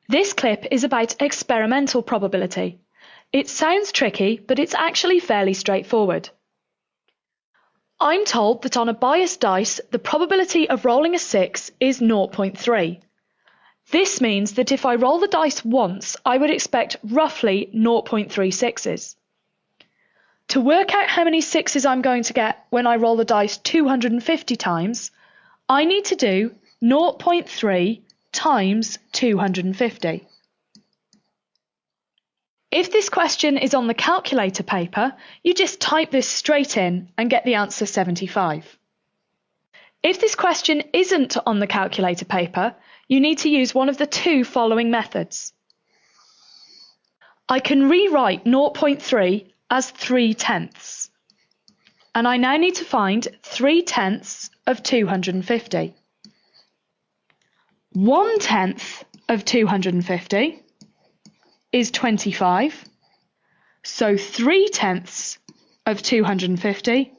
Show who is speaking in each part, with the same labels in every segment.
Speaker 1: This clip is about experimental probability. It sounds tricky, but it's actually fairly straightforward. I'm told that on a biased dice, the probability of rolling a 6 is 0.3. This means that if I roll the dice once, I would expect roughly 0.3 sixes. To work out how many sixes I'm going to get when I roll the dice 250 times, I need to do 0.3 times 250. If this question is on the calculator paper, you just type this straight in and get the answer 75. If this question isn't on the calculator paper, you need to use one of the two following methods. I can rewrite 0.3 as 3/10, and I now need to find 3/10 of 250. 1/10 of 250 is 25, so 3/10 of 250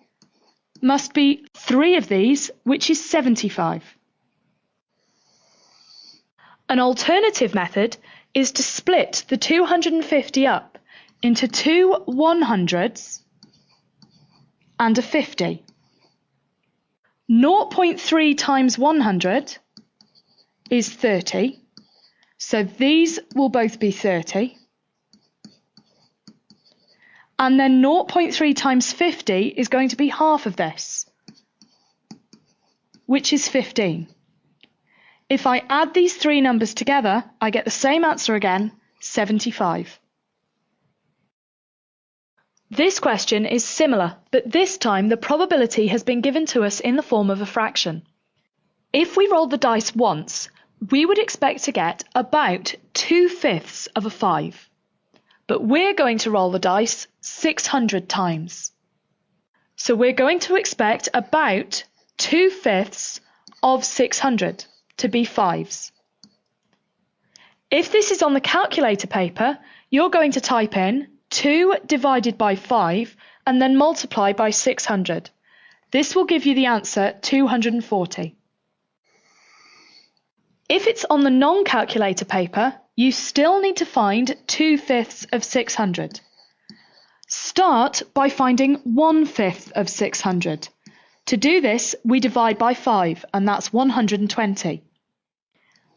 Speaker 1: must be 3 of these, which is 75. An alternative method is to split the 250 up into two 100s and a 50. 0.3 times 100 is 30. So these will both be 30. And then 0.3 times 50 is going to be half of this, which is 15. If I add these three numbers together, I get the same answer again, 75. This question is similar, but this time the probability has been given to us in the form of a fraction. If we roll the dice once, we would expect to get about 2/5 of a 5. But we're going to roll the dice 600 times. So we're going to expect about 2/5 of 600 to be 5s. If this is on the calculator paper, you're going to type in 2 divided by 5 and then multiply by 600. This will give you the answer 240. If it's on the non-calculator paper, you still need to find 2/5 of 600. Start by finding 1/5 of 600. To do this, we divide by 5, and that's 120.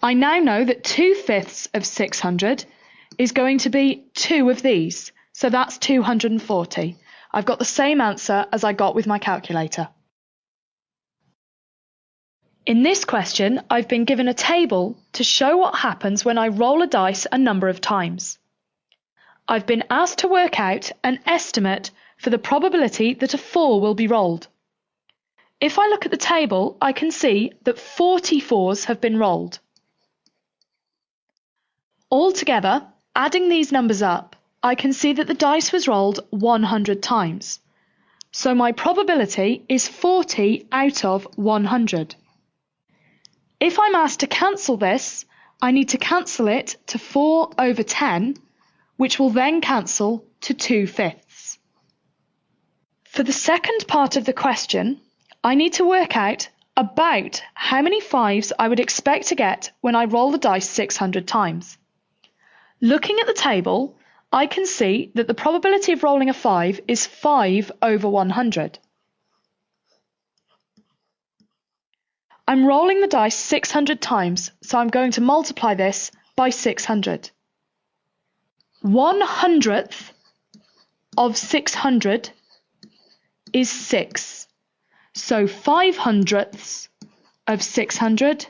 Speaker 1: I now know that 2/5 of 600 is going to be 2 of these, so that's 240. I've got the same answer as I got with my calculator. In this question, I've been given a table to show what happens when I roll a dice a number of times. I've been asked to work out an estimate for the probability that a 4 will be rolled. If I look at the table, I can see that 44s have been rolled. Altogether, adding these numbers up, I can see that the dice was rolled 100 times. So my probability is 40 out of 100. If I'm asked to cancel this, I need to cancel it to 4 over 10, which will then cancel to 2/5. For the second part of the question, I need to work out about how many 5s I would expect to get when I roll the dice 600 times. Looking at the table, I can see that the probability of rolling a 5 is 5 over 100. I'm rolling the dice 600 times, so I'm going to multiply this by 600. 1/100th of 600 is 6. So 5/100ths of 600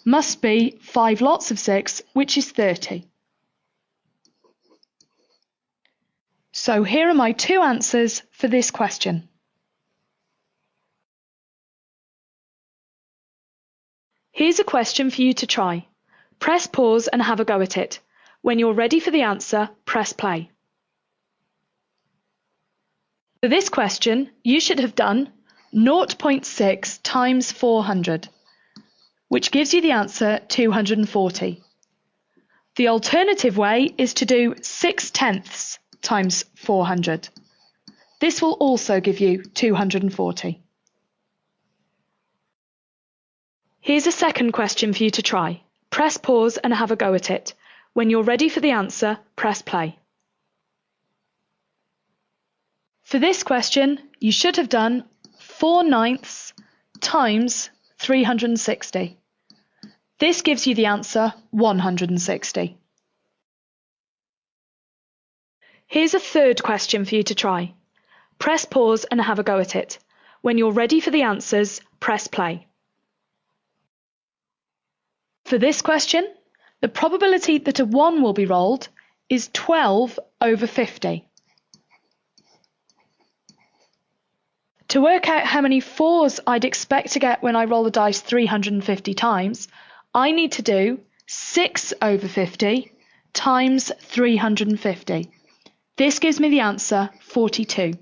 Speaker 1: must be 5 lots of 6, which is 30. So here are my two answers for this question. Here's a question for you to try. Press pause and have a go at it. When you're ready for the answer, press play. For this question, you should have done 0.6 times 400, which gives you the answer 240. The alternative way is to do 6/10 times 400. This will also give you 240. Here's a second question for you to try. Press pause and have a go at it. When you're ready for the answer, press play. For this question, you should have done 4/9 times 360. This gives you the answer 160. Here's a third question for you to try. Press pause and have a go at it. When you're ready for the answers, press play. For this question, the probability that a 1 will be rolled is 12/50. To work out how many 4s I'd expect to get when I roll the dice 350 times, I need to do 6/50 times 350. This gives me the answer 42.